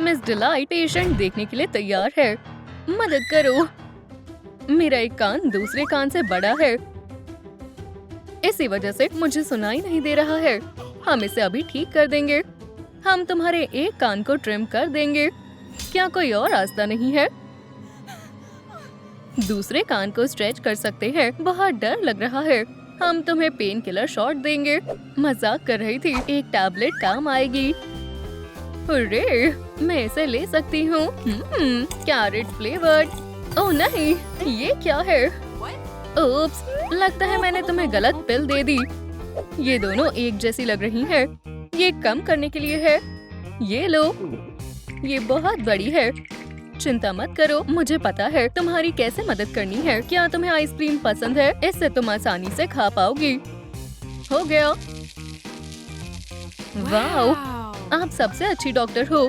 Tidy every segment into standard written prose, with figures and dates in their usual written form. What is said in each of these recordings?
Miss delight patient देखने के लिए तैयार है। मदद करो। मेरा एक कान दूसरे कान से बड़ा है, इसी वजह से मुझे सुनाई नहीं दे रहा है। हम इसे अभी ठीक कर देंगे। हम तुम्हारे एक कान को ट्रिम कर देंगे। क्या कोई और रास्ता नहीं है? दूसरे कान को स्ट्रेच कर सकते हैं। बहुत डर लग रहा है। हम तुम्हें पेन किलर शॉट देंगे। मजाक कर रही थी। एक टैबलेट काम आएगी। अरे, मैं इसे ले सकती हूँ। Carat flavoured. ओह नहीं, ये क्या है? ओप्स, लगता है मैंने तुम्हें गलत पिल दे दी। ये दोनों एक जैसी लग रही हैं। ये कम करने के लिए है। ये लो। ये बहुत बड़ी है। चिंता मत करो, मुझे पता है तुम्हारी कैसे मदद करनी है। क्या तुम्हें आइसक्रीम पसंद है? इससे तुम आसानी से खा पाओगी। हो गया। वाओ, आप सबसे अच्छी डॉक्टर हो।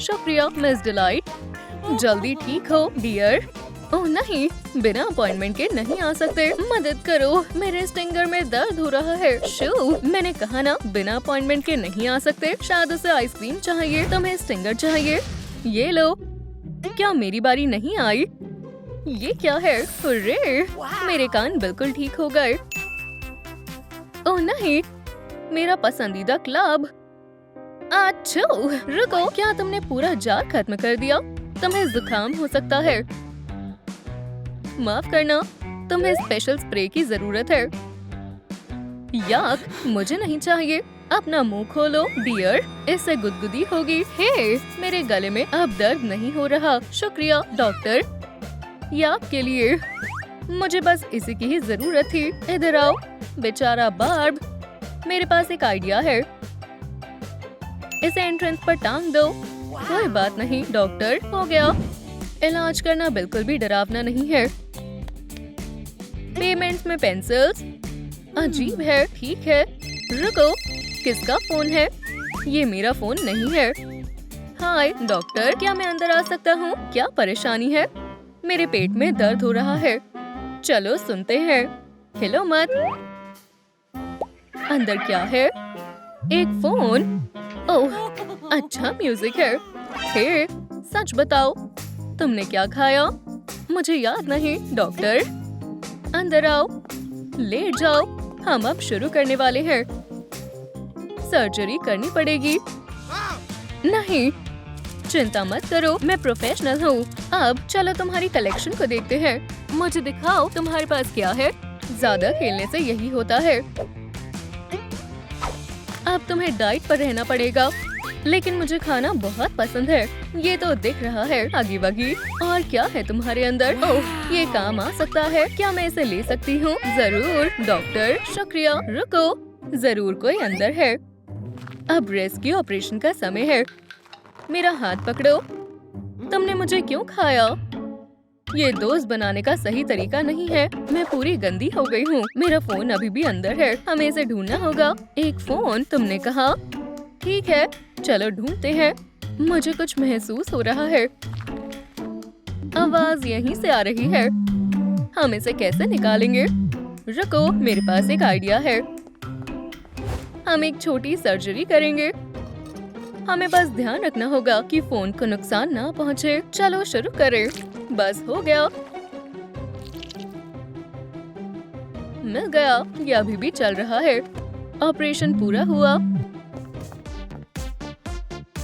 शुक्रिया मिस डिलाइट। जल्दी ठीक हो डियर। ओह नहीं, बिना अपॉइंटमेंट के नहीं आ सकते। मदद करो, मेरे स्टिंगर में दर्द हो रहा है। शू, मैंने कहा ना, बिना अपॉइंटमेंट के नहीं आ सकते। शायद उसे आइसक्रीम चाहिए, तुम्हें स्टिंगर चाहिए। ये लो। क्या मेरी बारी नहीं आई? ये क्या है? अरे, मेरे कान बिल्कुल ठीक हो गए। ओह नहीं, मेरा पसंदीदा क्लब। अच्छो, रुको, क्या तुमने पूरा जार खत्म कर दिया? तुम्हें जुकाम हो सकता है। माफ करना, तुम्हें स्पेशल स्प्रे की जरूरत है। याक, मुझे नहीं चाहिए। अपना मुंह खोलो डियर, इससे गुदगुदी होगी। हे, मेरे गले में अब दर्द नहीं हो रहा। शुक्रिया डॉक्टर। ये आपके लिए। मुझे बस इसी की ही जरूरत थी। इधर आओ। बेचारा बार्ब। मेरे पास एक आइडिया है। इसे एंट्रेंस पर टांग दो। कोई बात नहीं डॉक्टर, हो गया। इलाज करना बिल्कुल भी डरावना नहीं है। पेमेंट्स में पेंसिल्स। अजीब है। ठीक है, रुको, किसका फोन है? ये मेरा फोन नहीं है। हाय डॉक्टर, क्या मैं अंदर आ सकता हूँ? क्या परेशानी है? मेरे पेट में दर्द हो रहा है। चलो सुनते हैं। हिलो मत। अंदर क्या है? एक फोन। ओह, अच्छा म्यूजिक है। हे, सच बताओ, तुमने क्या खाया? मुझे याद नहीं। डॉक्टर, अंदर आओ। लेट जाओ। हम अब शुरू करने वाले हैं। सर्जरी करनी पड़ेगी। नहीं, चिंता मत करो, मैं प्रोफेशनल हूँ। अब चलो तुम्हारी कलेक्शन को देखते हैं। मुझे दिखाओ तुम्हारे पास क्या है। ज्यादा खेलने से यही होता है। अब तुम्हें डाइट पर रहना पड़ेगा, लेकिन मुझे खाना बहुत पसंद है। ये तो दिख रहा है आगी वगी। और क्या है तुम्हारे अंदर? ओह, ये काम आ सकता है। क्या मैं इसे ले सकती हूँ? जरूर डॉक्टर, शुक्रिया। रुको, जरूर कोई अंदर है। अब रेस्क्यू ऑपरेशन का समय है। मेरा हाथ पकड़ो। तुमने मुझे क्यों खाया? ये दोस्त बनाने का सही तरीका नहीं है। मैं पूरी गंदी हो गई हूँ। मेरा फोन अभी भी अंदर है। हमें इसे ढूंढना होगा। एक फोन तुमने कहा? ठीक है, चलो ढूंढते हैं। मुझे कुछ महसूस हो रहा है। आवाज यहीं से आ रही है। हम इसे कैसे निकालेंगे? रुको, मेरे पास एक आइडिया है। हम एक छोटी सर्जरी करेंगे। हमें बस ध्यान रखना होगा कि फोन को नुकसान ना पहुंचे। चलो शुरू करें। बस हो गया। मिल गया। ये अभी भी चल रहा है। ऑपरेशन पूरा हुआ।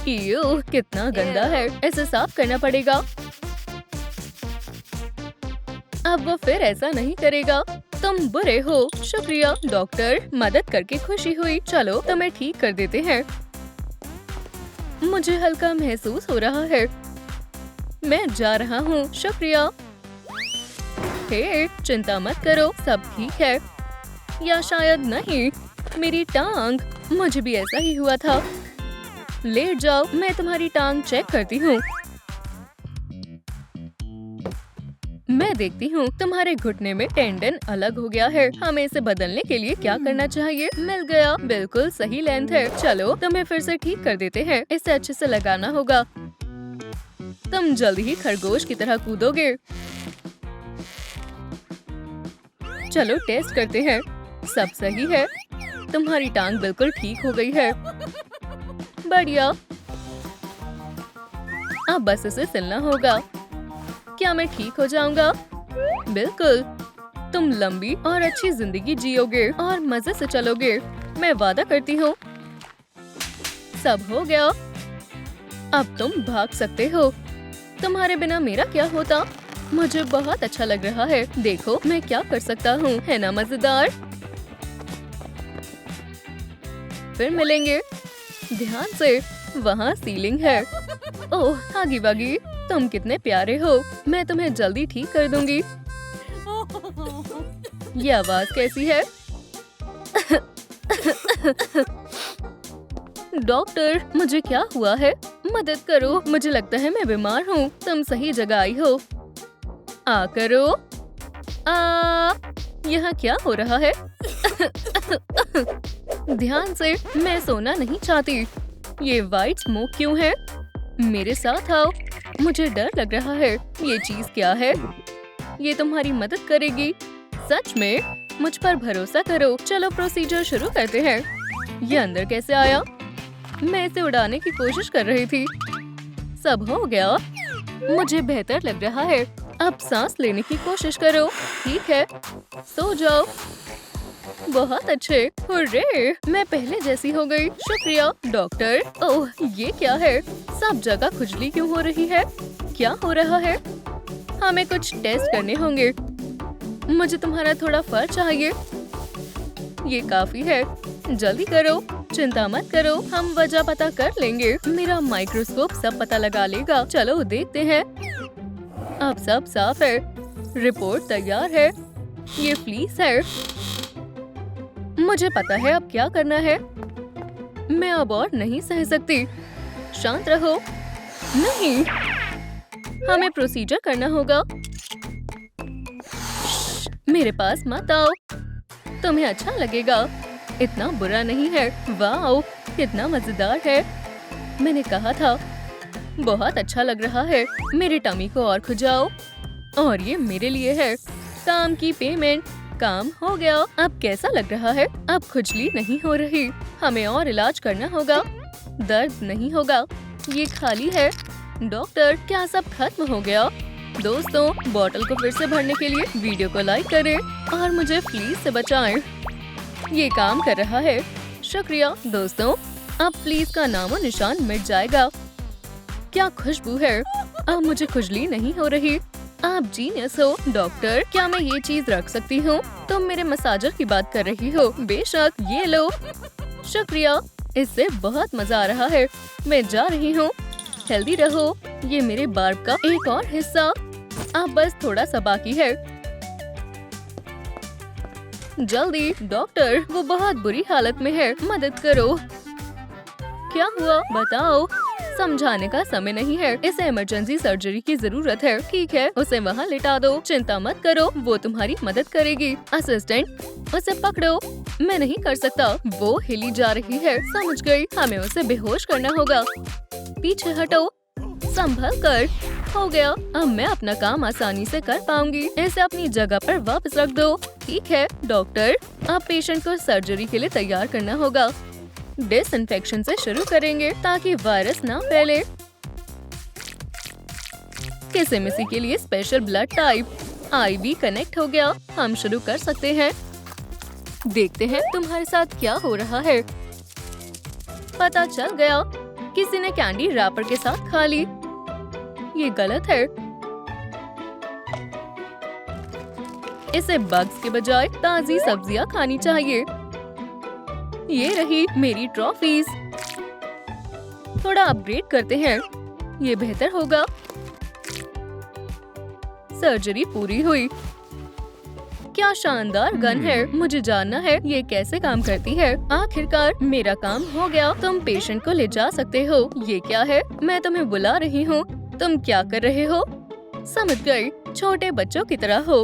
इयो, कितना गंदा है। इसे साफ करना पड़ेगा। अब वो फिर ऐसा नहीं करेगा। तुम बुरे हो। शुक्रिया डॉक्टर, मदद करके खुशी हुई। चलो तुम्हें ठीक कर देते हैं। मुझे हल्का महसूस हो रहा है। मैं जा रहा हूँ। शुक्रिया। हे, चिंता मत करो, सब ठीक है। या शायद नहीं। मेरी टांग। मुझे भी ऐसा ही हुआ था। लेट जाओ, मैं तुम्हारी टांग चेक करती हूँ। मैं देखती हूँ तुम्हारे घुटने में टेंडन अलग हो गया है। हमें इसे बदलने के लिए क्या करना चाहिए? मिल गया, बिल्कुल सही लेंथ है। चलो तुम्हें फिर से ठीक कर देते हैं। इसे अच्छे से लगाना होगा। तुम जल्द ही खरगोश की तरह कूदोगे। चलो टेस्ट करते हैं। सब सही है। तुम्हारी टांग बिल्कुल ठीक हो गई है। बढ़िया। अब बस इसे सिलना होगा। क्या मैं ठीक हो जाऊंगा? बिल्कुल। तुम लंबी और अच्छी जिंदगी जियोगे और मजे से चलोगे। मैं वादा करती हूँ। सब हो गया। अब तुम भाग सकते हो। तुम्हारे बिना मेरा क्या होता? मुझे बहुत अच्छा लग रहा है। देखो मैं क्या कर सकता हूँ, है ना मजेदार? फिर मिलेंगे। ध्यान से, वहाँ सीलिंग है। ओह आगी बागी, तुम कितने प्यारे हो। मैं तुम्हें जल्दी ठीक कर दूंगी। ये आवाज कैसी है? डॉक्टर, मुझे क्या हुआ है? मदद करो, मुझे लगता है मैं बीमार हूँ। तुम सही जगह आई हो। आ करो। यहाँ क्या हो रहा है? ध्यान से, मैं सोना नहीं चाहती। ये वाइट स्मोक क्यों है? मेरे साथ आओ। मुझे डर लग रहा है। ये चीज क्या है? ये तुम्हारी मदद करेगी। सच में? मुझ पर भरोसा करो। चलो प्रोसीजर शुरू करते हैं। ये अंदर कैसे आया? मैं इसे उड़ाने की कोशिश कर रही थी। सब हो गया। मुझे बेहतर लग रहा है। अब सांस लेने की कोशिश करो। ठीक है, सो जाओ। बहुत अच्छे। हुर्रे, मैं पहले जैसी हो गई। शुक्रिया डॉक्टर। ओह ये क्या है? सब जगह खुजली क्यों हो रही है? क्या हो रहा है? हमें कुछ टेस्ट करने होंगे। मुझे तुम्हारा थोड़ा फर चाहिए। ये काफी है। जल्दी करो। चिंता मत करो, हम वजह पता कर लेंगे। मेरा माइक्रोस्कोप सब पता लगा लेगा। चलो देखते हैं। अब सब साफ है। रिपोर्ट तैयार है। ये फ्लीस है। मुझे पता है अब क्या करना है। मैं अब और नहीं सह सकती। शांत रहो। नहीं, हमें प्रोसीजर करना होगा। मेरे पास मत आओ। तुम्हें अच्छा लगेगा। इतना बुरा नहीं है। वाओ, कितना मजेदार है। मैंने कहा था। बहुत अच्छा लग रहा है। मेरे टमी को और खुजाओ। और ये मेरे लिए है। काम की पेमेंट। काम हो गया। अब कैसा लग रहा है? अब खुजली नहीं हो रही। हमें और इलाज करना होगा। दर्द नहीं होगा। ये खाली है। डॉक्टर, क्या सब खत्म हो गया? दोस्तों, बोतल को फिर से भरने के लिए वीडियो को लाइक करें और मुझे फ्लीस से बचाएं। ये काम कर रहा है। शुक्रिया दोस्तों। अब फ्लीस का नामो निशान मिट जाएगा। क्या खुशबू है। अब मुझे खुजली नहीं हो रही। आप जीनियस हो डॉक्टर। क्या मैं ये चीज रख सकती हूँ? तुम मेरे मसाजर की बात कर रही हो। बेशक, ये लो। शुक्रिया, इससे बहुत मजा आ रहा है। मैं जा रही हूँ। हेल्दी रहो। ये मेरे बार्ब का एक और हिस्सा। अब बस थोड़ा सा बाकी है। जल्दी डॉक्टर, वो बहुत बुरी हालत में है। मदद करो। क्या हुआ बताओ। समझाने का समय नहीं है। इसे इमरजेंसी सर्जरी की जरूरत है। ठीक है, उसे वहाँ लिटा दो। चिंता मत करो, वो तुम्हारी मदद करेगी। असिस्टेंट, उसे पकड़ो। मैं नहीं कर सकता। वो हिली जा रही है। समझ गई। हमें उसे बेहोश करना होगा। पीछे हटो। संभल कर। हो गया। अब मैं अपना काम आसानी से कर पाऊंगी। इसे अपनी जगह पर वापस रख दो। ठीक है डॉक्टर, अब पेशेंट को सर्जरी के लिए तैयार करना होगा। डिसइंफेक्शन से शुरू करेंगे ताकि वायरस ना फैले। किसी के लिए special blood type. IV connect हो गया। हम शुरू कर सकते हैं। देखते हैं तुम्हारे साथ क्या हो रहा है। पता चल गया। किसी ने कैंडी रैपर के साथ खा ली। ये गलत है। इसे बग्स के बजाय ताजी सब्जियां खानी चाहिए। ये रही मेरी ट्रॉफीज। थोड़ा अपग्रेड करते हैं। ये बेहतर होगा। सर्जरी पूरी हुई। क्या शानदार गन है। मुझे जानना है ये कैसे काम करती है। आखिरकार मेरा काम हो गया। तुम पेशेंट को ले जा सकते हो। ये क्या है? मैं तुम्हें बुला रही हूँ। तुम क्या कर रहे हो? समझ गई, छोटे बच्चों की तरह हो।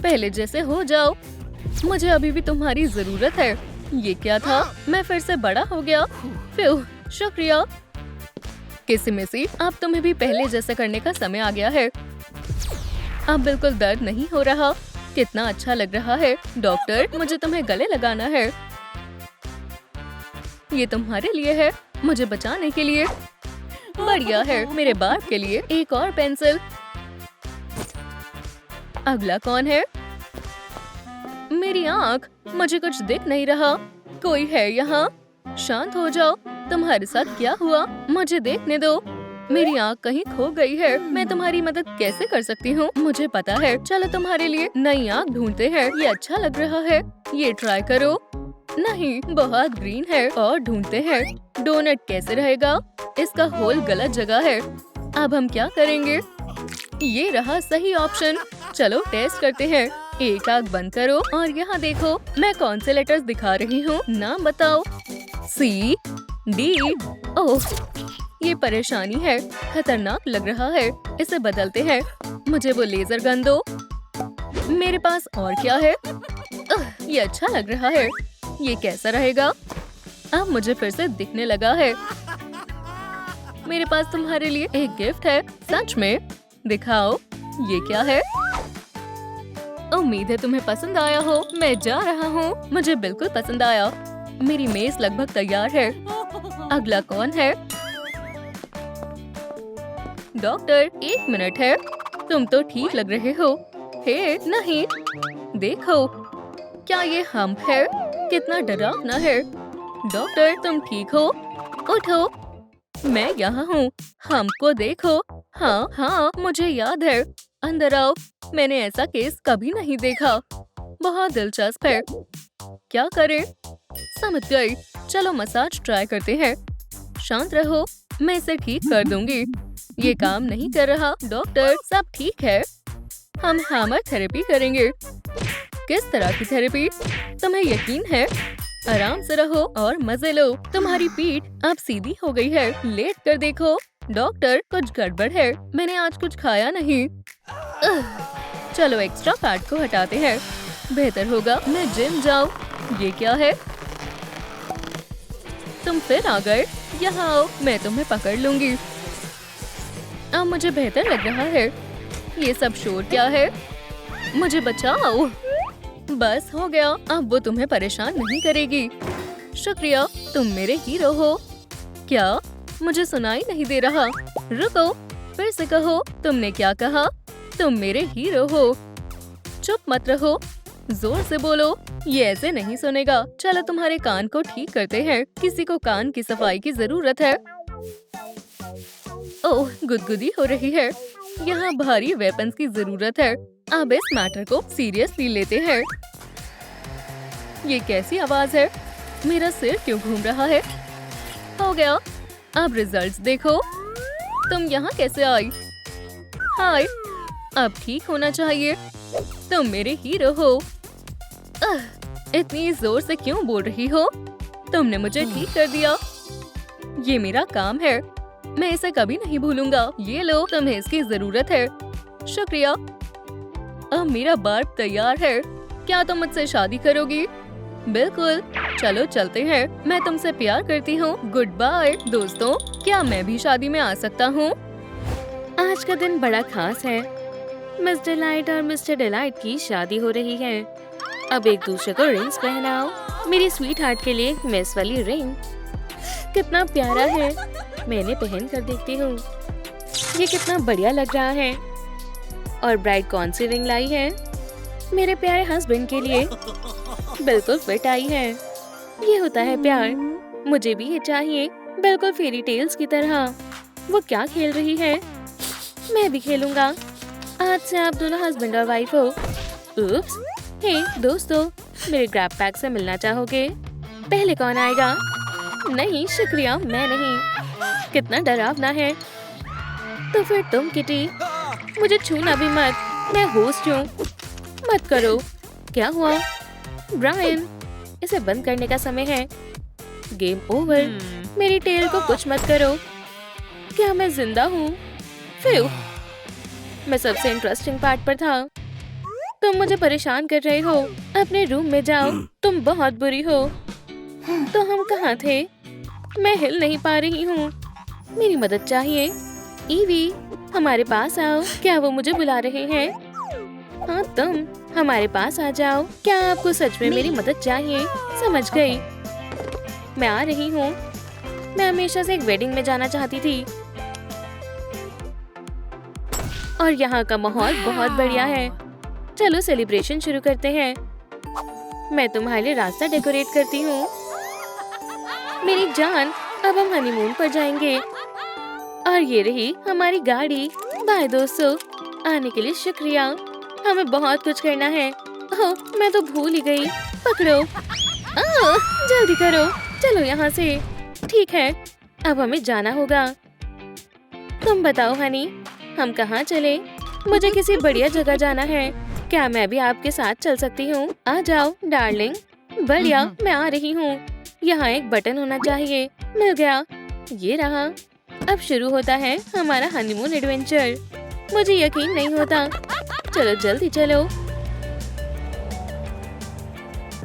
पहले जैसे हो जाओ। मुझे अभी भी तुम्हारी जरूरत है। ये क्या था? मैं फिर से बड़ा हो गया। फिर शुक्रिया। किसी अब तुम्हें भी पहले जैसे करने का समय आ गया है। अब बिल्कुल दर्द नहीं हो रहा। कितना अच्छा लग रहा है। डॉक्टर, मुझे तुम्हें गले लगाना है। ये तुम्हारे लिए है, मुझे बचाने के लिए। बढ़िया है। मेरे बाप के लिए एक और पेंसिल। अगला कौन है? मेरी आँख, मुझे कुछ दिख नहीं रहा। कोई है यहाँ? शांत हो जाओ। तुम्हारे साथ क्या हुआ? मुझे देखने दो। मेरी आँख कहीं खो गई है। मैं तुम्हारी मदद कैसे कर सकती हूँ? मुझे पता है। चलो तुम्हारे लिए नई आँख ढूंढते हैं। ये अच्छा लग रहा है। ये ट्राई करो। नहीं, बहुत ग्रीन है। और ढूंढते हैं। डोनट कैसे रहेगा? इसका होल गलत जगह है। अब हम क्या करेंगे? ये रहा सही ऑप्शन। चलो टेस्ट करते हैं। एक आँख बंद करो और यहाँ देखो, मैं कौन से लेटर्स दिखा रही हूँ? नाम बताओ। C D। ओह, ये परेशानी है। खतरनाक लग रहा है। इसे बदलते हैं। मुझे वो लेजर गन दो। मेरे पास और क्या है? ये अच्छा लग रहा है। ये कैसा रहेगा? अब मुझे फिर से दिखने लगा है। मेरे पास तुम्हारे लिए एक गिफ्ट है। सच में? दिखाओ। ये क्या है? उम्मीद है तुम्हें पसंद आया हो। मैं जा रहा हूँ। मुझे बिल्कुल पसंद आया। मेरी मेज लगभग तैयार है। अगला कौन है? डॉक्टर, 1 मिनट है। तुम तो ठीक लग रहे हो। हे, नहीं। देखो, क्या ये हम्प है? कितना डरावना है। डॉक्टर, तुम ठीक हो? उठो। मैं यहाँ हूँ। हम्प को देखो। हाँ हाँ, मुझे याद है। अंदर आओ। मैंने ऐसा केस कभी नहीं देखा। बहुत दिलचस्प है। क्या करें? समझ गई। चलो मसाज ट्राई करते हैं। शांत रहो, मैं इसे ठीक कर दूंगी। ये काम नहीं कर रहा। डॉक्टर, सब ठीक है। हम हैमर थेरेपी करेंगे। किस तरह की थेरेपी? तुम्हें यकीन है? आराम से रहो और मजे लो। तुम्हारी पीठ अब सीधी हो गई है। लेट कर देखो। डॉक्टर, कुछ गड़बड़ है। मैंने आज कुछ खाया नहीं। चलो एक्स्ट्रा फैट को हटाते हैं। बेहतर होगा मैं जिम जाऊँ। ये क्या है? तुम फिर आ गए। यहाँ आओ, मैं तुम्हें पकड़ लूंगी। अब मुझे बेहतर लग रहा है। ये सब शोर क्या है? मुझे बचाओ। बस हो गया। अब वो तुम्हें परेशान नहीं करेगी। शुक्रिया, तुम मेरे हीरो हो। क्या? मुझे सुनाई नहीं दे रहा। रुको, फिर से कहो। तुमने क्या कहा? तुम मेरे हीरो हो। चुप मत रहो, जोर से बोलो। ये ऐसे नहीं सुनेगा। चलो तुम्हारे कान को ठीक करते हैं। किसी को कान की सफाई की जरूरत है। ओह, गुदगुदी हो रही है। यहाँ भारी वेपन्स की जरूरत है। अब इस मैटर को सीरियसली लेते हैं। ये कैसी आवाज है? मेरा सिर क्यों घूम रहा है? हो गया। अब रिजल्ट्स देखो। तुम यहाँ कैसे आई? हाय, अब ठीक होना चाहिए। तुम मेरे हीरो हो। इतनी जोर से क्यों बोल रही हो? तुमने मुझे ठीक कर दिया। ये मेरा काम है। मैं इसे कभी नहीं भूलूंगा। ये लो, तुम्हें इसकी जरूरत है। शुक्रिया। अब मेरा बार्ब तैयार है। क्या तुम मुझसे शादी करोगी? बिल्कुल। चलो चलते हैं। मैं तुमसे प्यार करती हूँ। गुड बाय दोस्तों। क्या मैं भी शादी में आ सकता हूँ? आज का दिन बड़ा खास है। मिस डिलाइट और मिस्टर डिलाइट की शादी हो रही है। अब एक दूसरे को रिंग्स पहनाओ। मेरी स्वीट हार्ट के लिए मिस वाली रिंग कितना प्यारा है। मैंने पहन कर देखती हूँ। ये कितना बढ़िया लग रहा है। और ब्राइड कौन सी रिंग लाई है? मेरे प्यारे हस्बैंड के लिए। बिल्कुल फिट आई है। ये होता है प्यार। मुझे भी ये चाहिए, बिल्कुल फेरी टेल्स की तरह। वो क्या खेल रही है? मैं भी खेलूंगा। आज से आप दोनों हस्बैंड और वाइफ हो। उप्स। हे दोस्तों, मेरे ग्रैब पैक से मिलना चाहोगे? पहले कौन आएगा? नहीं शुक्रिया, मैं नहीं। कितना डरावना है। तो फिर तुम किटी, मुझे छूना भी मत। मैं होस्ट हूँ। मत करो। क्या हुआ? ब्रायन, इसे बंद करने का समय है। Game over. मेरी टेल को कुछ मत करो। क्या मैं जिंदा हूँ? फ्यू। मैं सबसे इंटरेस्टिंग पार्ट पर था। तुम मुझे परेशान कर रहे हो। अपने रूम में जाओ। तुम बहुत बुरी हो। तो हम कहाँ थे? मैं हिल नहीं पा रही हूँ। मेरी मदद चाहिए। ईवी, हमारे पास आओ। क्या वो मुझे बुला रहे हैं? हाँ, तुम हमारे पास आ जाओ। क्या आपको सच में मेरी मदद चाहिए? समझ गई। मैं आ रही हूँ। मैं हमेशा से एक वेडिंग में जाना चाहती थी। और यहाँ का माहौल बहुत बढ़िया है। चलो सेलिब्रेशन शुरू करते हैं। मैं तुम्हारे लिए रास्ता डेकोरेट करती हूँ। मेरी जान, अब हम हनीमून पर जाएंगे। और ये रही हमारी गाड़ी। बाय दोस्तों, आने के लिए शुक्रिया। हमें बहुत कुछ करना है। ओह, मैं तो भूल ही गई। पकड़ो, जल्दी करो, चलो यहाँ से। ठीक है, अब हमें जाना होगा। तुम बताओ हनी, हम कहाँ चले? मुझे किसी बढ़िया जगह जाना है। क्या मैं भी आपके साथ चल सकती हूँ? आ जाओ डार्लिंग। बढ़िया, मैं आ रही हूँ। यहाँ एक बटन होना चाहिए। मिल गया, ये रहा। अब शुरू होता है हमारा हनीमून एडवेंचर। मुझे यकीन नहीं होता। चलो जल्दी चलो।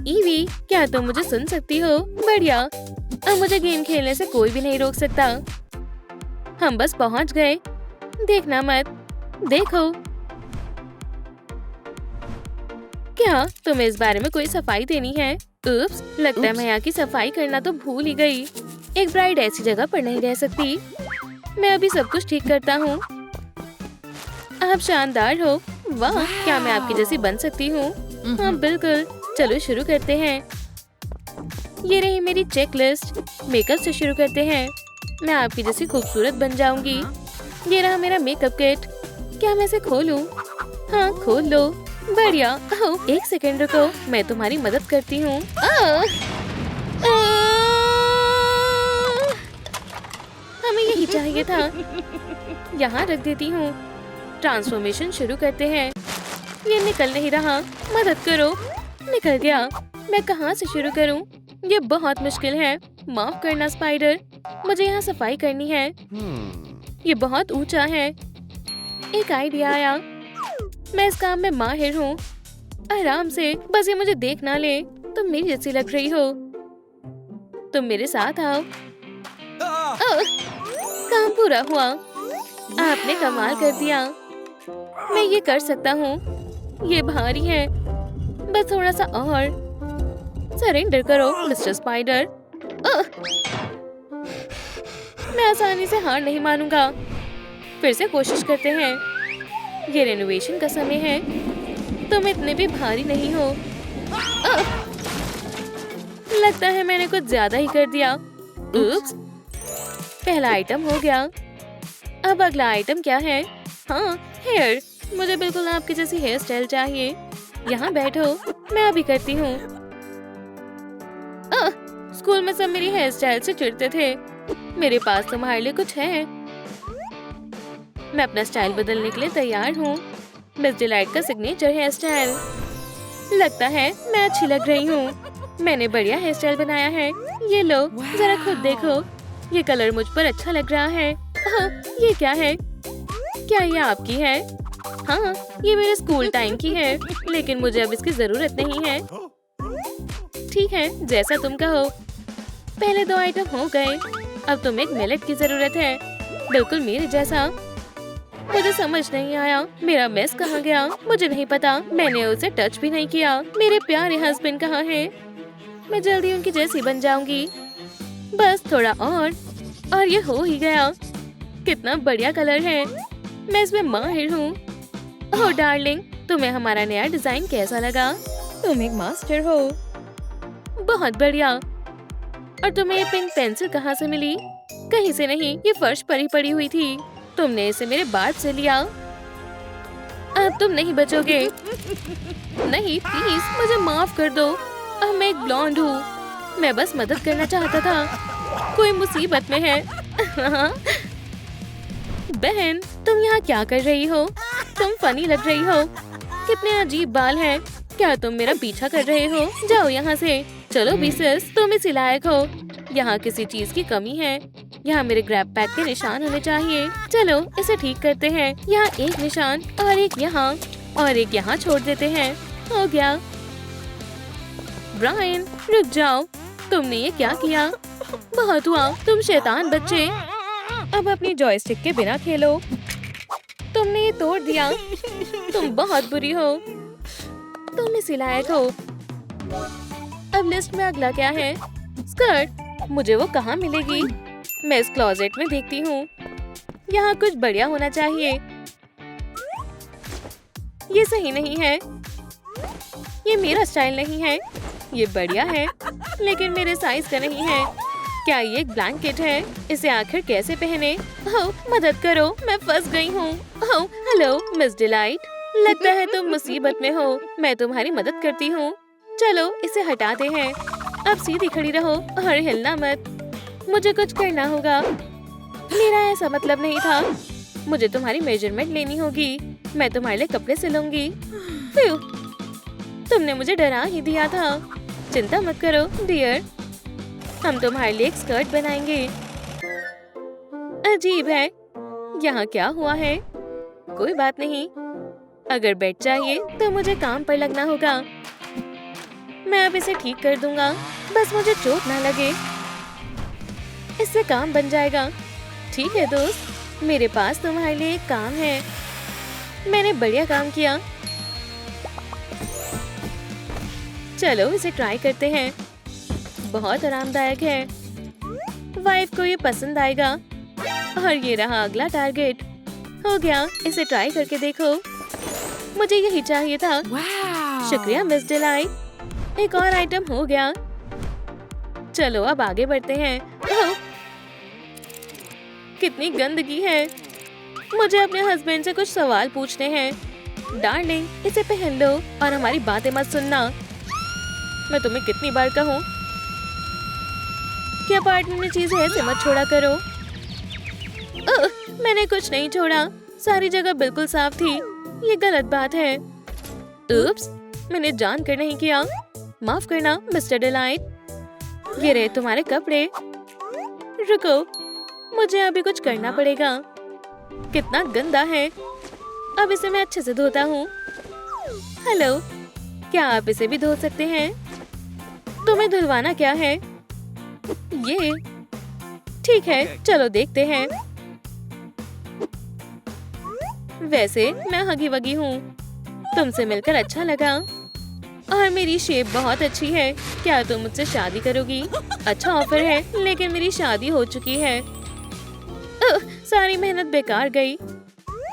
ईवी, क्या तुम मुझे सुन सकती हो? बढ़िया, अब मुझे गेम खेलने से कोई भी नहीं रोक सकता। हम बस पहुंच गए। देखना मत, देखो। क्या तुम्हें इस बारे में कोई सफाई देनी है? उप्स, लगता है मैं यहाँ की सफाई करना तो भूल ही गई। एक ब्राइड ऐसी जगह पर नहीं रह सकती। मैं अभी सब कुछ ठीक करता हूँ। आप शानदार हो। वाह, क्या मैं आपकी जैसी बन सकती हूँ? हाँ बिल्कुल। चलो शुरू करते हैं। ये रही मेरी चेक लिस्ट। मेकअप से शुरू करते हैं। मैं आपकी जैसी खूबसूरत बन जाऊंगी। ये रहा मेरा मेकअप किट। क्या मैं इसे खोलूं? हाँ, खोल लो। बढ़िया। ओह, एक सेकंड रुको, मैं तुम्हारी मदद करती हूँ। हमें यही चाहिए था। यहाँ रख देती हूँ। ट्रांसफॉर्मेशन शुरू करते हैं। ये निकल नहीं रहा, मदद करो। निकल गया। मैं कहाँ से शुरू करूँ? ये बहुत मुश्किल है। माफ करना स्पाइडर, मुझे यहाँ सफाई करनी है। ये बहुत ऊंचा है। एक आइडिया आया। मैं इस काम में माहिर हूँ। आराम से, बस ये मुझे देख ना ले। तुम मेरी जैसी लग रही हो। तुम मेरे साथ आओ। काम पूरा हुआ। आपने कमाल कर दिया। मैं ये कर सकता हूँ। ये भारी है, बस थोड़ा सा और। सरेंडर करो मिस्टर स्पाइडर। मैं आसानी से हार नहीं मानूंगा। फिर से कोशिश करते हैं। ये रेनोवेशन का समय है। तुम इतने भी भारी नहीं हो। लगता है मैंने कुछ ज्यादा ही कर दिया। उप्स, पहला आइटम हो गया। अब अगला आइटम क्या है? हाँ, हेयर। मुझे बिल्कुल आपकी जैसी हेयर स्टाइल चाहिए। यहाँ बैठो, मैं अभी करती हूँ। स्कूल में सब मेरी हेयर स्टाइल से चिढ़ते थे। मेरे पास तुम्हारे लिए कुछ है। मैं अपना स्टाइल बदलने के लिए तैयार हूँ। मिस डिलाइट का सिग्नेचर हेयर स्टाइल। लगता है मैं अच्छी लग रही हूँ। मैंने बढ़िया हेयर स्टाइल बनाया है। ये लो, जरा खुद देखो। ये कलर मुझ पर अच्छा लग रहा है। ये क्या है? क्या ये आपकी है? हाँ, ये मेरे स्कूल टाइम की है, लेकिन मुझे अब इसकी जरूरत नहीं है। ठीक है, जैसा तुम कहो। पहले 2 आइटम हो गए। अब तुम्हें एक मिलेट की जरूरत है, बिल्कुल मेरे जैसा। मुझे समझ नहीं आया मेरा मेस कहाँ गया। मुझे नहीं पता, मैंने उसे टच भी नहीं किया। मेरे प्यारे हस्बैंड कहाँ हैं? मैं जल्दी उनकी जैसी बन जाऊंगी। बस थोड़ा और ये हो ही गया। कितना बढ़िया कलर है। मैं इसमें माहिर हूँ। ओह डार्लिंग, तुम्हें हमारा नया डिजाइन कैसा लगा? तुम एक मास्टर हो। बहुत बढ़िया। और तुम्हें ये पिंक पेंसिल कहाँ से मिली? कहीं से नहीं, ये फर्श पर ही पड़ी हुई थी। तुमने इसे मेरे बार्ब से लिया। अब तुम नहीं बचोगे। नहीं, प्लीज मुझे माफ कर दो। अब मैं एक ब्लॉन्ड हूँ। मैं बस मदद करना चाहता था। कोई मुसीबत में है। बहन, तुम यहाँ क्या कर रही हो? तुम फनी लग रही हो। कितने अजीब बाल हैं। क्या तुम मेरा पीछा कर रहे हो? जाओ यहाँ से। चलो बीसस, तुम इसी लायक हो। यहाँ किसी चीज की कमी है। यहाँ मेरे ग्रैब पैक के निशान होने चाहिए। चलो इसे ठीक करते हैं। यहाँ एक निशान और एक यहाँ और एक यहाँ छोड़ देते हैं। हो गया। ब्रायन, रुक जाओ। तुमने ये क्या किया? बहुत हुआ, तुम शैतान बच्चे। अब अपनी जॉयस्टिक के बिना खेलो। तुमने ये तोड़ दिया। तुम बहुत बुरी हो। तुम इसी लायक हो। अब लिस्ट में अगला क्या है? स्कर्ट। मुझे वो कहाँ मिलेगी? मैं इस क्लोजेट में देखती हूँ। यहाँ कुछ बढ़िया होना चाहिए। ये सही नहीं है, ये मेरा स्टाइल नहीं है। ये बढ़िया है लेकिन मेरे साइज का नहीं है। क्या ये एक ब्लैंकेट है? इसे आखिर कैसे पहने? ओह मदद करो, मैं फंस गई हूँ। ओह हेलो मिस डिलाइट, लगता है तुम मुसीबत में हो। मैं तुम्हारी मदद करती हूँ। चलो इसे हटाते हैं। अब सीधी खड़ी रहो और हिलना मत। मुझे कुछ करना होगा। मेरा ऐसा मतलब नहीं था। मुझे तुम्हारी मेजरमेंट लेनी होगी। मैं तुम्हारे लिए कपड़े सिलूंगी। फ्यू, तुमने मुझे डरा ही दिया था। चिंता मत करो डियर, हम तुम्हारे लिए एक स्कर्ट बनाएंगे। अजीब है, यहाँ क्या हुआ है? कोई बात नहीं, अगर बेड चाहिए तो मुझे काम पर लगना होगा। मैं अब इसे ठीक कर दूंगा, बस मुझे चोट ना लगे। इससे काम बन जाएगा। ठीक है दोस्त, मेरे पास तुम्हारे लिए एक काम है। मैंने बढ़िया काम किया। चलो इसे ट्राई करते हैं। बहुत आरामदायक है। वाइफ को ये पसंद आएगा। और ये रहा अगला टारगेट। हो गया, इसे ट्राई करके देखो। मुझे यही चाहिए था। शुक्रिया मिस डिलाइट। एक और आइटम हो गया। चलो अब आगे बढ़ते हैं। ओह, कितनी गंदगी है। मुझे अपने हस्बैंड से कुछ सवाल पूछने हैं। डार्लिंग इसे पहन लो और हमारी बातें मत सुनना। मैं तुम्हें कितनी बार कहूँ कि अपार्टमेंट में चीजें ऐसे मत छोड़ा करो। मैंने कुछ नहीं छोड़ा, सारी जगह बिल्कुल साफ थी। ये गलत बात है। उप्स, मैंने जानकर नहीं किया। माफ करना मिस्टर डिलाइट। ये रहे तुम्हारे कपड़े। रुको, मुझे अभी कुछ करना पड़ेगा। कितना गंदा है। अब इसे मैं अच्छे से धोता हूँ। हेलो, क्या आप इसे भी धो सकते हैं? तुम्हें धुलवाना क्या है? ये ठीक है, चलो देखते हैं। वैसे मैं हगी वगी हूँ। तुमसे मिलकर अच्छा लगा और मेरी शेप बहुत अच्छी है। क्या तुम मुझसे शादी करोगी? अच्छा ऑफर है, लेकिन मेरी शादी हो चुकी है। सारी मेहनत बेकार गई।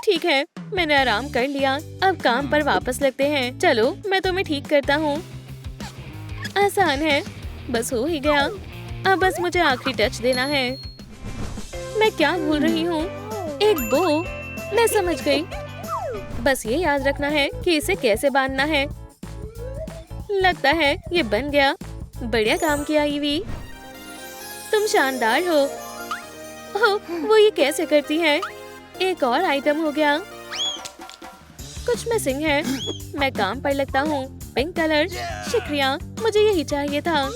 ठीक है, मैंने आराम कर लिया। अब काम पर वापस लगते हैं। चलो मैं तुम्हें ठीक करता हूँ। आसान है, बस हो ही गया। अब बस मुझे आखिरी टच देना है। मैं क्या भूल रही हूँ? एक बो। मैं समझ गई। बस ये याद रखना है कि इसे कैसे बांधना है। लगता है ये बन गया। बढ़िया काम किया ईवी, तुम शानदार हो। ओह, वो ये कैसे करती है? एक और आइटम हो गया। कुछ मिसिंग है। मैं काम पर लगता हूँ। पिंक कलर, शुक्रिया, मुझे यही चाहिए था।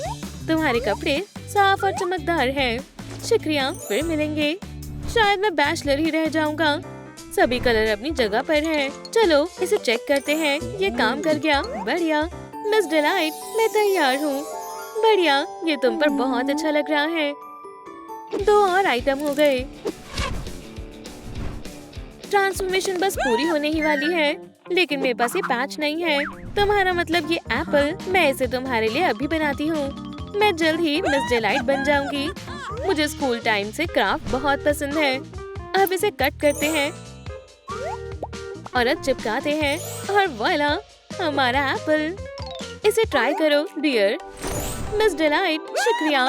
तुम्हारे कपड़े साफ और चमकदार हैं। शुक्रिया, फिर मिलेंगे। शायद मैं बैचलर ही रह जाऊंगा। सभी कलर अपनी जगह पर हैं। चलो इसे चेक करते हैं। ये काम कर गया। बढ़िया मिस डिलाइट, मैं तैयार हूँ। बढ़िया, ये तुम पर बहुत अच्छा लग रहा है। 2 और आइटम हो गए। ट्रांसफॉर्मेशन बस पूरी होने ही वाली है, लेकिन मेरे पास ये पैच नहीं है। तुम्हारा मतलब ये एप्पल? मैं इसे तुम्हारे लिए अभी बनाती हूँ। मैं जल्द ही मिस डिलाइट बन जाऊंगी। मुझे स्कूल टाइम से क्राफ्ट बहुत पसंद है। अब इसे कट करते हैं और अब चिपकाते हैं और वाला हमारा एप्पल। इसे ट्राई करो डियर। मिस डिलाइट, शुक्रिया,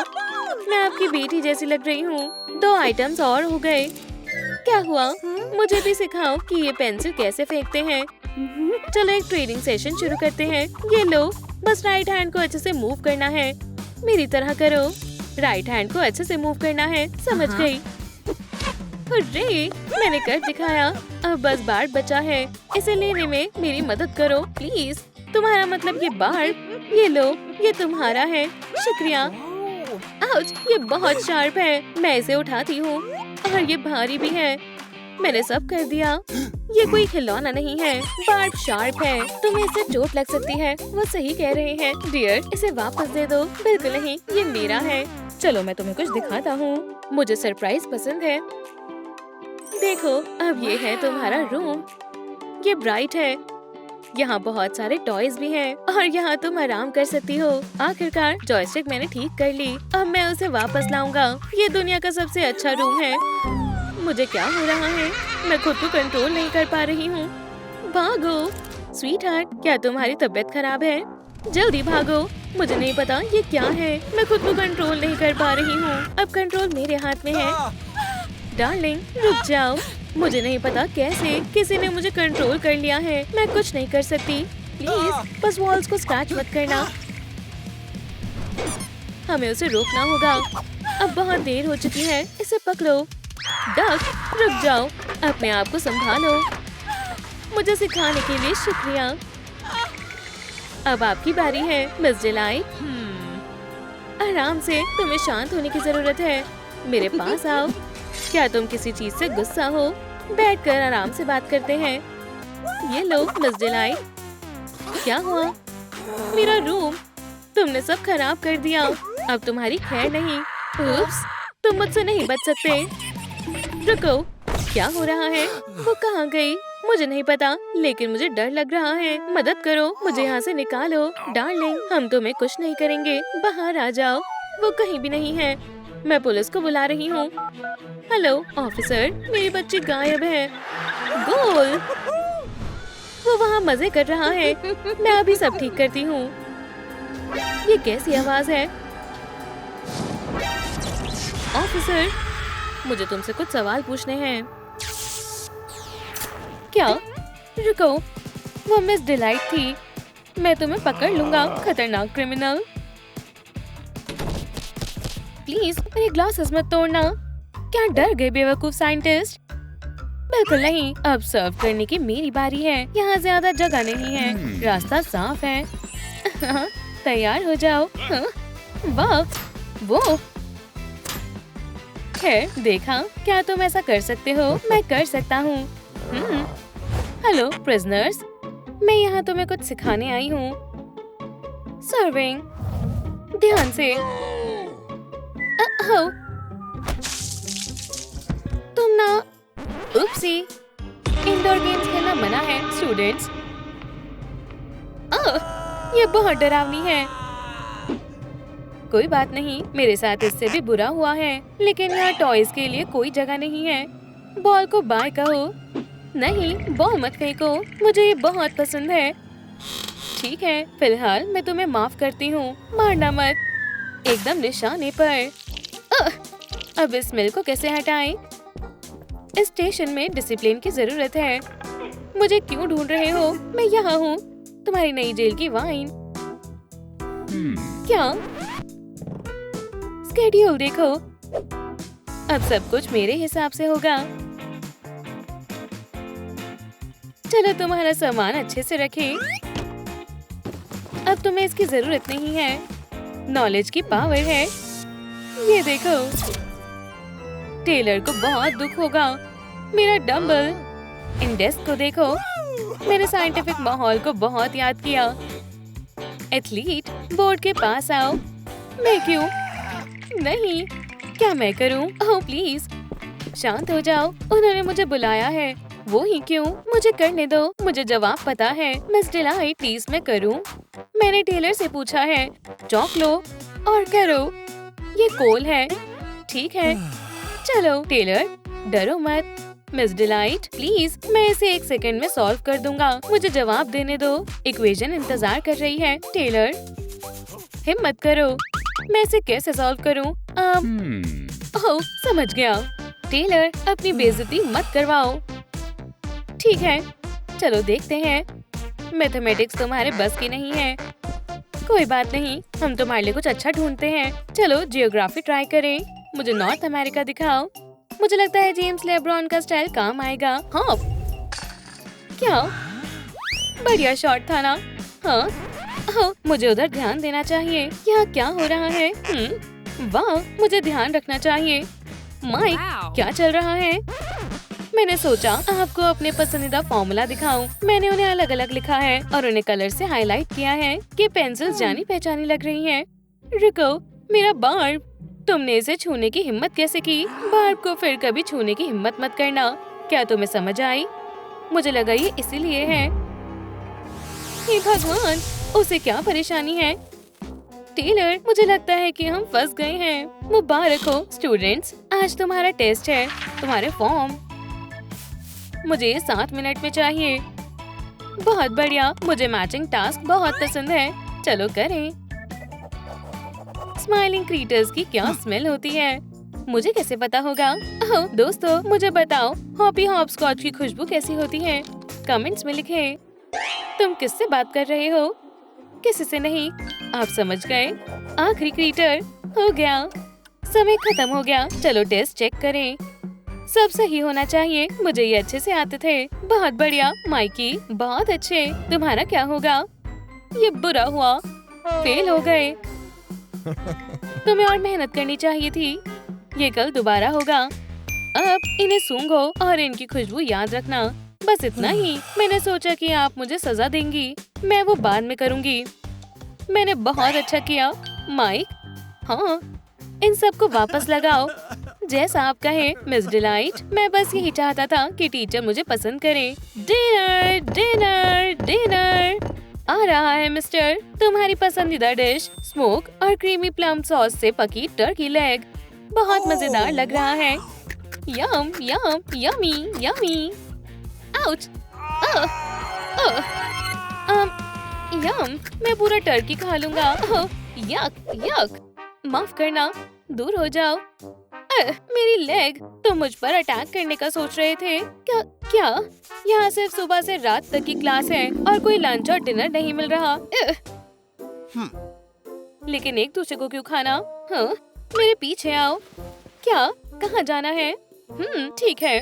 मैं आपकी बेटी जैसी लग रही हूँ। 2 आइटम्स और हो गए। क्या हुआ? मुझे भी सिखाओ कि ये पेंसिल कैसे फेंकते हैं। चलो एक ट्रेनिंग सेशन शुरू करते हैं। ये लो, बस राइट हैंड को अच्छे से मूव करना है। मेरी तरह करो। राइट हैंड को अच्छे से मूव करना है। समझ गई? हुर्रे, मैंने कर दिखाया। अब बस बार्ब बचा है। इसे लेने में मेरी मदद करो प्लीज। तुम्हारा मतलब ये बार्ब? ये लो, ये तुम्हारा है। शुक्रिया। आउच, ये बहुत शार्प है। मैं इसे उठाती हूँ और ये भारी भी है। मैंने सब कर दिया। ये कोई खिलौना नहीं है, बार्ब शार्प है। तुम्हें इससे चोट लग सकती है। वो सही कह रहे हैं डियर, इसे वापस दे दो। बिल्कुल नहीं, ये मेरा है। चलो मैं तुम्हें कुछ दिखाता हूँ। मुझे सरप्राइज पसंद है। देखो, अब ये है तुम्हारा रूम। ये ब्राइट है। यहाँ बहुत सारे टॉयज भी हैं और यहाँ तुम आराम कर सकती हो। आखिरकार जॉयस्टिक मैंने ठीक कर ली। अब मैं उसे वापस लाऊंगा। ये दुनिया का सबसे अच्छा रूम है। मुझे क्या हो रहा है? मैं खुद को कंट्रोल नहीं कर पा रही हूँ। भागो। स्वीटहार्ट, क्या तुम्हारी तबीयत खराब है? जल्दी भागो। मुझे नहीं पता ये क्या है। मैं खुद को कंट्रोल नहीं कर पा रही हूँ। अब कंट्रोल मेरे हाथ में है। डार्लिंग, रुक जाओ। मुझे नहीं पता कैसे किसी ने मुझे कंट्रोल कर लिया है। मैं कुछ नहीं कर सकती। प्लीज बस वॉल्स को स्क्रैच मत करना। हमें उसे रोकना होगा। अब बहुत देर हो चुकी है। इसे पकड़ो। डक, रुक जाओ। अपने आप को संभालो। मुझे सिखाने के लिए शुक्रिया। अब आपकी बारी है मिस डिलाइट। आराम से, तुम्हें शांत होने की जरूरत है। मेरे पास आओ। क्या तुम किसी चीज से गुस्सा हो? बैठकर आराम से बात करते हैं। ये लो मिस डिलाइट। क्या हुआ? मेरा रूम तुमने सब खराब कर दिया। अब तुम्हारी खैर नहीं। उप्स, तुम मुझसे नहीं बच सकते। रुको, क्या हो रहा है? वो कहाँ गई? मुझे नहीं पता, लेकिन मुझे डर लग रहा है। मदद करो, मुझे यहाँ से निकालो। डार्लिंग, हम तुम्हें कुछ नहीं करेंगे। बाहर आ जाओ। वो कहीं भी नहीं है। मैं पुलिस को बुला रही हूँ। हेलो ऑफिसर, मेरी बच्ची गायब है। गोल, वो वहाँ मजे कर रहा है। मैं अभी सब ठीक करती हूँ। ये कैसी आवाज है? ऑफिसर, मुझे तुमसे कुछ सवाल पूछने हैं। क्या? रुको, वो मिस डिलाइट थी। मैं तुम्हें पकड़ लूंगा, खतरनाक क्रिमिनल। प्लीज मेरे ग्लासेस मत तोड़ना। क्या डर गए बेवकूफ साइंटिस्ट? बिल्कुल नहीं। अब सर्व करने की मेरी बारी है। यहाँ ज्यादा जगह नहीं है। रास्ता साफ है। तैयार हो जाओ। वाह, वो खैर, देखा, क्या तुम ऐसा कर सकते हो? मैं कर सकता हूँ। हेलो प्रिजनर्स, मैं यहाँ तुम्हें कुछ सिखाने आई हूँ। सर्विंग, ध्यान से। तुम ना, उपसी, इंडोर गेम्स खेलना मना है स्टूडेंट्स। ये बहुत डरावनी है। कोई बात नहीं, मेरे साथ इससे भी बुरा हुआ है, लेकिन यहाँ टॉयज के लिए कोई जगह नहीं है। बॉल को बाय कहो। नहीं, बॉल मत फेंको। मुझे ये बहुत पसंद है। ठीक है, फिलहाल मैं तुम्हें माफ करती हूँ। मारना मत, एकदम निशाने पर। अब इस स्मेल को कैसे हटाएं? इस स्टेशन में डिसिप्लिन की जरूरत है। मुझे क्यों ढूंढ रहे हो? मैं यहाँ हूँ, तुम्हारी नई जेल की वाइन। क्या? स्केड्यूल देखो। अब सब कुछ मेरे हिसाब से होगा। चलो तुम्हारा सामान अच्छे से रखें। अब तुम्हें इसकी जरूरत नहीं है। नॉलेज की पावर है। ये देखो, टेलर को बहुत दुख होगा। मेरा डंबल। इन डेस्क को देखो। मैंने साइंटिफिक माहौल को बहुत याद किया। एथलीट, बोर्ड के पास आओ। मैं क्यों? नहीं, क्या मैं करूं? ओह प्लीज, शांत हो जाओ। उन्होंने मुझे बुलाया है। वो ही क्यों? मुझे करने दो। मुझे जवाब पता है। मिस डिलाइट, प्लीज मैं करूं? मैंने टेलर से पूछा है। चौक लो और करो। ये कोल है। ठीक है, चलो टेलर, डरो मत। मिस डिलाइट, प्लीज, मैं इसे 1 सेकंड में सॉल्व कर दूंगा। मुझे जवाब देने दो। इक्वेशन इंतजार कर रही है। टेलर, हिम्मत करो। मैं इसे कैसे सॉल्व करूं? ओह, समझ गया। टेलर, अपनी बेइज्जती मत करवाओ। ठीक है, चलो देखते हैं। मैथमेटिक्स तुम्हारे बस की नहीं है। कोई बात नहीं, हम तुम्हारे लिए कुछ अच्छा ढूंढते हैं। चलो जियोग्राफी ट्राई करें। मुझे नॉर्थ अमेरिका दिखाओ। मुझे लगता है जेम्स लेब्रॉन का स्टाइल काम आएगा। हाँ, क्या बढ़िया शॉट था ना? हाँ, मुझे उधर ध्यान देना चाहिए। यहाँ क्या हो रहा है? वाह, मुझे ध्यान रखना चाहिए। माइक, क्या चल रहा है? मैंने सोचा आपको अपने पसंदीदा फॉर्मूला दिखाऊं। मैंने उन्हें अलग अलग लिखा है और उन्हें कलर से हाईलाइट किया है। ये पेंसिल्स जानी पहचानी लग रही हैं। रुको, मेरा बार्ब। तुमने इसे छूने की हिम्मत कैसे की? बार्ब को फिर कभी छूने की हिम्मत मत करना। क्या तुम्हें समझ आई? मुझे लगा ये इसीलिए है। हे भगवान, उसे क्या परेशानी है? टेलर, मुझे लगता है कि हम फंस गए हैं। मुबारक हो स्टूडेंट्स, आज तुम्हारा टेस्ट है। तुम्हारे फॉर्म मुझे 7 मिनट में चाहिए। बहुत बढ़िया, मुझे मैचिंग टास्क बहुत पसंद है। चलो करें। स्माइलिंग क्रीटर्स की क्या स्मेल होती है, मुझे कैसे पता होगा? ओह दोस्तों, मुझे बताओ हॉपी हॉपस्कॉच की खुशबू कैसी होती है? कमेंट्स में लिखें। तुम किससे बात कर रहे हो? किसी से नहीं, आप समझ गए। आखिरी क्रीटर हो गया। समय खत्म हो गया। चलो टेस्ट चेक करें। सब सही होना चाहिए, मुझे ये अच्छे से आते थे। बहुत बढ़िया माइकी, बहुत अच्छे। तुम्हारा क्या होगा? ये बुरा हुआ, फेल हो गए। तुम्हें और मेहनत करनी चाहिए थी। ये कल दोबारा होगा। अब इन्हें सूंघो और इनकी खुशबू याद रखना। बस इतना ही। मैंने सोचा कि आप मुझे सजा देंगी, मैं वो बाद में करूंगी। मैंने बहुत अच्छा किया माइक। हाँ, इन सबको वापस लगाओ जैसा आप कहें मिस डिलाइट। मैं बस यही चाहता था कि टीचर मुझे पसंद करे। डिनर डिनर डिनर आ रहा है मिस्टर। तुम्हारी पसंदीदा डिश स्मोक और क्रीमी प्लम सॉस से पकी टर्की लेग बहुत मजेदार लग रहा है। यम यम यमी यमी। आउच। यम, मैं पूरा टर्की खा लूंगा। यक यक। माफ करना, दूर हो जाओ। मेरी लेग। तुम मुझ पर अटैक करने का सोच रहे थे क्या? क्या यहाँ सिर्फ सुबह से रात तक की क्लास है और कोई लंच और डिनर नहीं मिल रहा? लेकिन एक दूसरे को क्यों खाना? हाँ, मेरे पीछे आओ। क्या? कहाँ जाना है? ठीक है।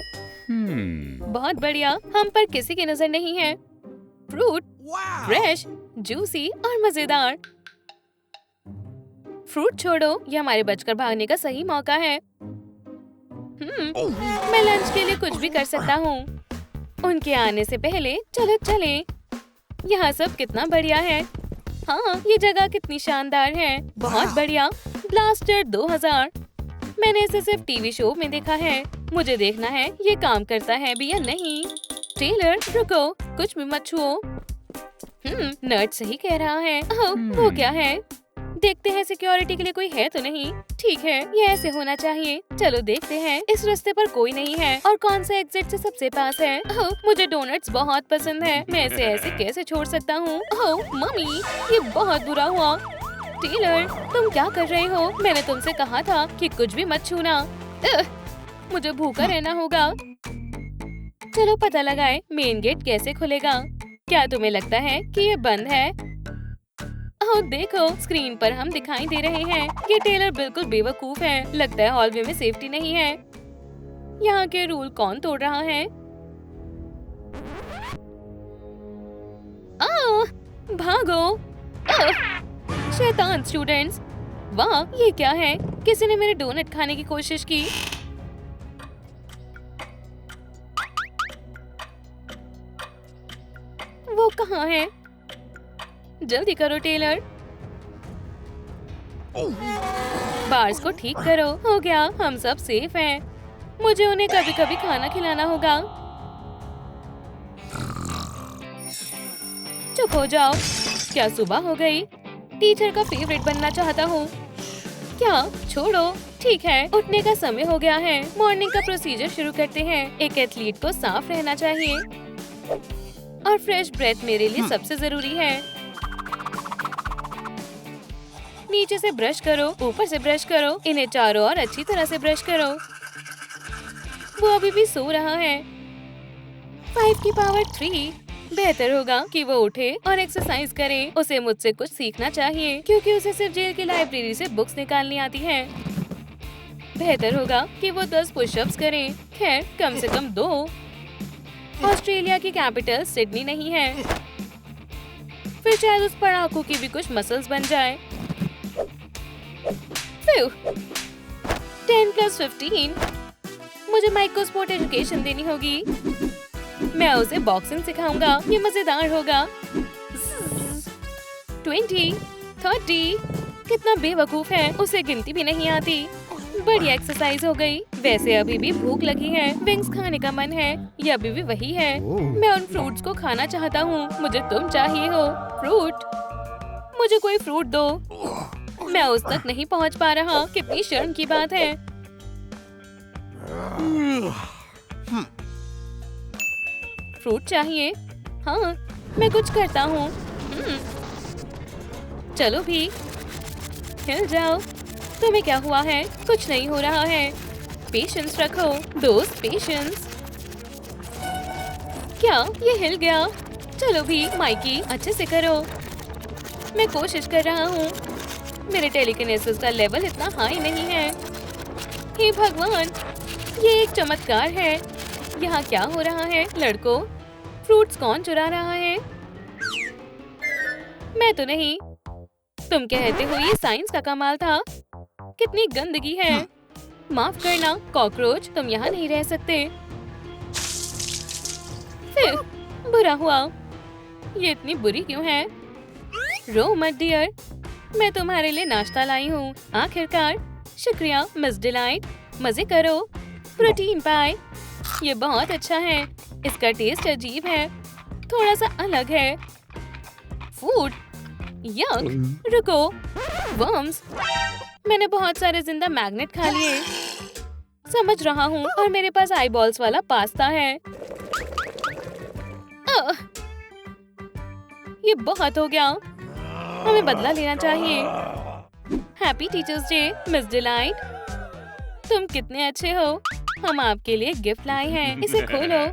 बहुत बढ़िया, हम पर किसी की नजर नहीं है। फ्रूट फ्रेश, जूसी और मजेदार। फ्रूट छोड़ो, ये हमारे बचकर भागने का सही मौका है। मैं लंच के लिए कुछ भी कर सकता हूँ। उनके आने से पहले चलो चले। यहाँ सब कितना बढ़िया है। हाँ, ये जगह कितनी शानदार है। बहुत बढ़िया। ब्लास्टर 2000। मैंने इसे सिर्फ टीवी शो में देखा है। मुझे देखना है ये काम करता है भी या नहीं। टेलर रुको, कुछ भी मत छुओ। नर्ड सही कह रहा है। वो क्या है? देखते हैं सिक्योरिटी के लिए कोई है तो नहीं। ठीक है, ये ऐसे होना चाहिए। चलो देखते हैं। इस रास्ते पर कोई नहीं है और कौन सा एग्जिट से सबसे पास है? मुझे डोनट्स बहुत पसंद है। मैं इसे ऐसे कैसे छोड़ सकता हूँ? मम्मी, ये बहुत बुरा हुआ। टेलर, तुम क्या कर रहे हो? मैंने तुमसे कहा था कि कुछ भी मत छूना। मुझे भूखा रहना होगा। चलो पता लगाए मेन गेट कैसे खुलेगा। क्या तुम्हें लगता है कि ये बंद है? ओह देखो, स्क्रीन पर हम दिखाई दे रहे हैं। ये टेलर बिल्कुल बेवकूफ है। लगता है हॉलवे में सेफ्टी नहीं है। यहाँ के रूल कौन तोड़ रहा है? भागो। शैतान स्टूडेंट्स। वाह, ये क्या है? किसी ने मेरे डोनट खाने की कोशिश की। वो कहाँ है? जल्दी करो टेलर। बार्स को ठीक करो। हो गया, हम सब सेफ हैं। मुझे उन्हें कभी कभी खाना खिलाना होगा। चुप हो जाओ। क्या सुबह हो गई? टीचर का फेवरेट बनना चाहता हूँ। क्या? छोड़ो। ठीक है, उठने का समय हो गया है। मॉर्निंग का प्रोसीजर शुरू करते हैं। एक एथलीट को साफ रहना चाहिए और फ्रेश ब्रेथ मेरे लिए सबसे जरूरी है। नीचे से ब्रश करो, ऊपर से ब्रश करो, इन्हें चारों ओर अच्छी तरह से ब्रश करो। वो अभी भी सो रहा है। 5 की पावर 3। बेहतर होगा कि वो उठे और एक्सरसाइज करे। उसे मुझसे कुछ सीखना चाहिए क्योंकि उसे सिर्फ जेल की लाइब्रेरी से बुक्स निकालनी आती है। बेहतर होगा कि वो 10 पुशअप्स करे। खैर, कम से कम 2। ऑस्ट्रेलिया की कैपिटल सिडनी नहीं है। फिर शायद उस पढ़ाकू की भी कुछ मसल्स बन जाए। 10+15। मुझे माइक को स्पोर्ट एजुकेशन देनी होगी। मैं उसे बॉक्सिंग सिखाऊंगा। ये मजेदार होगा। 20, 30। कितना बेवकूफ है, उसे गिनती भी नहीं आती। बढ़िया एक्सरसाइज हो गई। वैसे अभी भी भूख लगी है। विंग्स खाने का मन है। ये अभी भी वही है। मैं उन फ्रूट्स को खाना चाहता हूँ। मुझे तुम चाहिए हो। फ्रूट, मुझे कोई फ्रूट दो। मैं उस तक नहीं पहुँच पा रहा। कितनी शर्म की बात है। फ्रूट चाहिए। हाँ, मैं कुछ करता हूँ। चलो भी, हिल जाओ। तुम्हें क्या हुआ है? कुछ नहीं हो रहा है। पेशेंस रखो दोस्त, पेशेंस। क्या ये हिल गया? चलो भी माइकी, अच्छे से करो। मैं कोशिश कर रहा हूँ। मेरे टेलीकिनेसिस का लेवल इतना हाई नहीं है। हे भगवान, ये एक चमत्कार है। यहाँ क्या हो रहा है लड़कों? फ्रूट्स कौन चुरा रहा है? मैं तो नहीं। तुम कहते हो ये साइंस का कमाल था? कितनी गंदगी है। माफ करना कॉकरोच, तुम यहाँ नहीं रह सकते। फिर बुरा हुआ। ये इतनी बुरी क्यों है? रो मत डियर, मैं तुम्हारे लिए नाश्ता लाई हूँ। आखिरकार शुक्रिया मिस डिलाइट। मजे करो। प्रोटीन पाई, ये बहुत अच्छा है। इसका टेस्ट अजीब है, थोड़ा सा अलग है। फूड यक, रुको। वर्म्स, मैंने बहुत सारे जिंदा मैग्नेट खा लिए। समझ रहा हूँ, और मेरे पास आई बॉल्स वाला पास्ता है। ये बहुत हो गया, हमें बदला लेना चाहिए। Happy teachers day miss delight, तुम कितने अच्छे हो। हम आपके लिए गिफ्ट लाए हैं, इसे खोलो।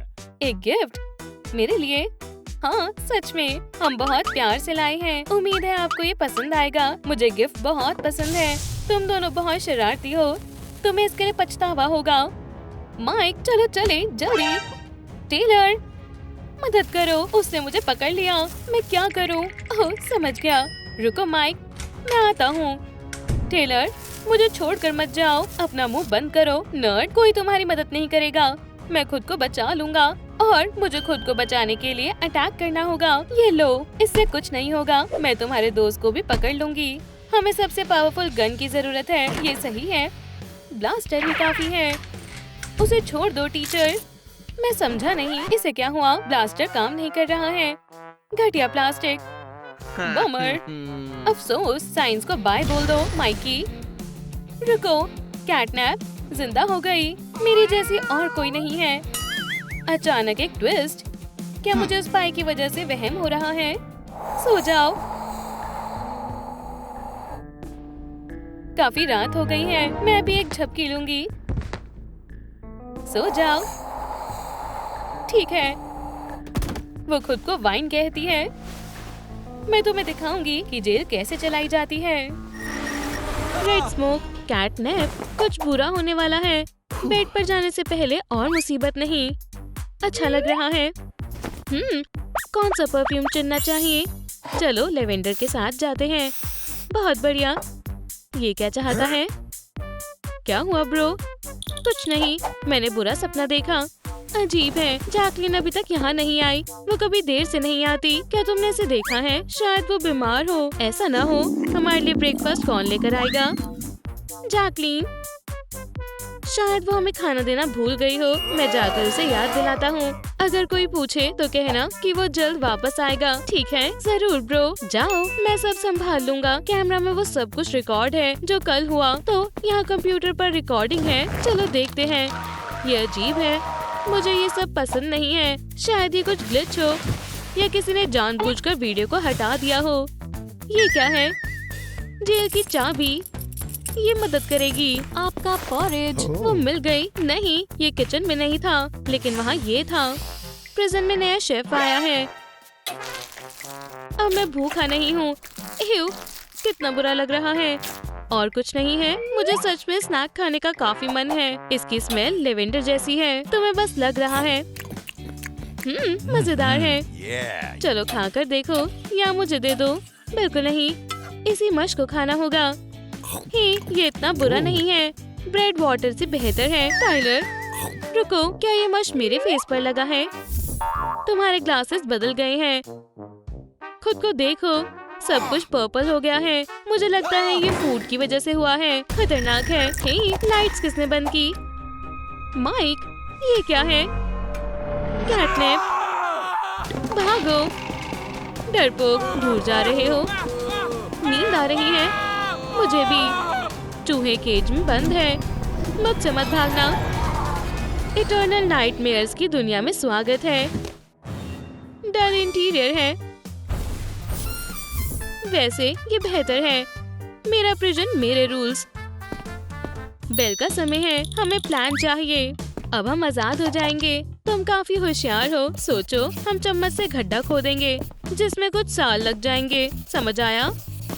एक गिफ्ट मेरे लिए? हाँ सच में, हम बहुत प्यार से लाए हैं। उम्मीद है आपको ये पसंद आएगा। मुझे गिफ्ट बहुत पसंद है। तुम दोनों बहुत शरारती हो, तुम्हें इसके लिए पछतावा होगा। माइक चलो चले जल्दी। टेलर मदद करो, उसने मुझे पकड़ लिया। मैं क्या करूँ? ओह समझ गया। रुको माइक, मैं आता हूँ। टेलर मुझे छोड़कर मत जाओ, अपना मुंह बंद करो। नर्ड, कोई तुम्हारी मदद नहीं करेगा। मैं खुद को बचा लूंगा, और मुझे खुद को बचाने के लिए अटैक करना होगा। ये लो, इससे कुछ नहीं होगा। मैं तुम्हारे दोस्त को भी पकड़ लूंगी। हमें सबसे पावरफुल गन की जरूरत है, ये सही है। ब्लास्टर ही काफी है। उसे छोड़ दो टीचर। मैं समझा नहीं, इसे क्या हुआ? ब्लास्टर काम नहीं कर रहा है। घटिया प्लास्टिक। बमर। अफसोस, साइंस को बाय बोल दो माइकी। रुको, कैटनैप जिंदा हो गई। मेरी जैसी और कोई नहीं है। अचानक एक ट्विस्ट। क्या मुझे उस पाई की वजह से वहम हो रहा है? सो जाओ, काफी रात हो गई है। मैं भी एक झपकी लूंगी। सो जाओ। ठीक है, वो खुद को वाइन कहती है। मैं तुम्हें दिखाऊंगी कि जेल कैसे चलाई जाती है। रेड स्मोक, कैटनैप, कुछ बुरा होने वाला है। बेड पर जाने से पहले और मुसीबत नहीं। अच्छा लग रहा है। कौन सा परफ्यूम चुनना चाहिए? चलो लेवेंडर के साथ जाते हैं। बहुत बढ़िया। ये क्या चाहता है? क्या हुआ ब्रो? कुछ नहीं, मैंने बुरा सपना देखा। अजीब है, जैकलिन अभी तक यहाँ नहीं आई। वो कभी देर से नहीं आती। क्या तुमने इसे देखा है? शायद वो बीमार हो। ऐसा ना हो। हमारे लिए ब्रेकफास्ट कौन लेकर आएगा? जैकलिन, शायद वो हमें खाना देना भूल गई हो। मैं जाकर उसे याद दिलाता हूँ। अगर कोई पूछे तो कहना कि वो जल्द वापस आएगा। ठीक है? जरूर ब्रो। जाओ, मैं सब संभाल लूंगा। कैमरा में वो सब कुछ रिकॉर्ड है जो कल हुआ। तो यहाँ कंप्यूटर पर रिकॉर्डिंग है। चलो देखते हैं। ये अजीब है, मुझे ये सब पसंद नहीं है। शायद ये कुछ ग्लिच हो, या किसी ने जानबूझकर वीडियो को हटा दिया हो। ये क्या है? जेल की चाबी, ये मदद करेगी। आपका पॉरेज, वो मिल गई। नहीं, ये किचन में नहीं था, लेकिन वहाँ ये था। प्रिजन में नया शेफ आया है। अब मैं भूखा नहीं हूँ। एव, कितना बुरा लग रहा है। और कुछ नहीं है। मुझे सच में स्नैक खाने का काफी मन है। इसकी स्मेल लेवेंडर जैसी है। तुम्हें बस लग रहा है। मजेदार है। चलो खाकर देखो, या मुझे दे दो। बिल्कुल नहीं, इसी मश को खाना होगा। ये इतना बुरा नहीं है। ब्रेड वाटर से बेहतर है। टाइलर रुको, क्या ये मश मेरे फेस पर लगा है? तुम्हारे ग्लासेस बदल गए हैं। खुद को देखो, सब कुछ पर्पल हो गया है। मुझे लगता है ये फूड की वजह से हुआ है। खतरनाक है। लाइट्स किसने बंद की? माइक, ये क्या है? कैटनैप, भागो। डरपोक, दूर जा रहे हो। नींद आ रही है मुझे भी। चूहे केज में बंद है। मुझसे मत भागना। इटर्नल नाइटमेयर्स की दुनिया में स्वागत है। डल इंटीरियर है। वैसे ये बेहतर है। मेरा प्रिजन मेरे रूल्स। बेल का समय है, हमें प्लान चाहिए। अब हम आजाद हो जाएंगे। तुम काफी होशियार हो। सोचो, हम चम्मच से गड्ढा खोदेंगे जिसमें कुछ साल लग जाएंगे। समझ आया?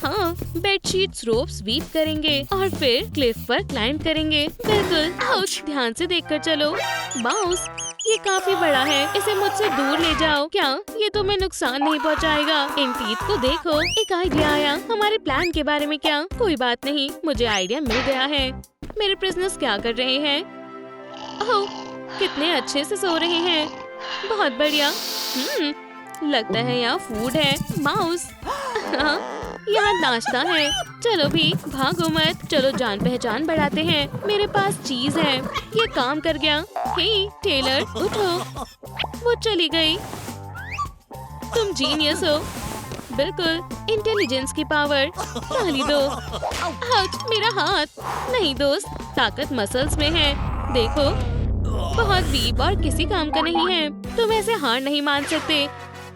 हाँ, बेडशीट्स रोप स्वीप करेंगे और फिर क्लिफ पर क्लाइंब करेंगे। बिल्कुल। आउच, ध्यान से देखकर चलो। बाउंस, ये काफी बड़ा है, इसे मुझसे दूर ले जाओ। क्या ये तुम्हें नुकसान नहीं पहुंचाएगा? इन टीथ को देखो। एक आइडिया आया। हमारे प्लान के बारे में क्या? कोई बात नहीं, मुझे आइडिया मिल गया है। मेरे प्रिजनर्स क्या कर रहे हैं? ओह, कितने अच्छे से सो रहे हैं। बहुत बढ़िया। लगता है यहाँ फूड है। माउस, हाँ, यहाँ नाश्ता है। चलो भी, भागो मत। चलो जान पहचान बढ़ाते हैं। मेरे पास चीज है। ये काम कर गया। हे टेलर, उठो। वो चली गई। तुम जीनियस हो। बिल्कुल, इंटेलिजेंस की पावर। ताली दो। आउच, मेरा हाथ। नहीं दोस्त, ताकत मसल्स में है। देखो, बहुत वीक और किसी काम का नहीं है। तुम ऐसे हार नहीं मान सकते।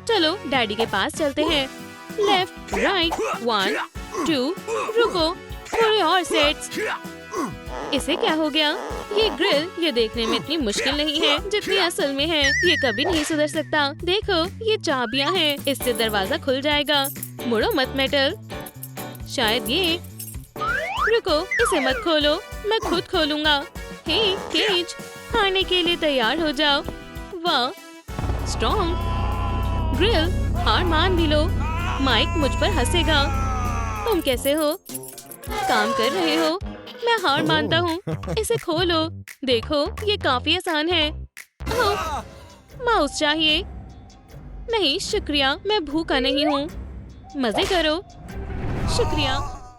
चलो डैडी के पास चलते हैं। लेफ्ट, राइट, 1, 2, रुको, थोड़े और सेट्स। इसे क्या हो गया? ये ग्रिल, ये देखने में इतनी मुश्किल नहीं है जितनी असल में है। ये कभी नहीं सुधर सकता। देखो, ये चाबियां हैं, इससे दरवाजा खुल जाएगा। मुड़ो मत मेटल। शायद ये। रुको, इसे मत खोलो, मैं खुद खोलूंगा। हे केज, खाने के लिए तैयार हो जाओ। वाह, स्ट्रॉन्ग। ग्रिल, हार मान भी लो। माइक मुझ पर हंसेगा। तुम कैसे हो? काम कर रहे हो? मैं हार मानता हूँ। इसे खोलो। देखो, ये काफी आसान है। ओह, माउस चाहिए? नहीं शुक्रिया, मैं भूखा नहीं हूँ। मजे करो। शुक्रिया।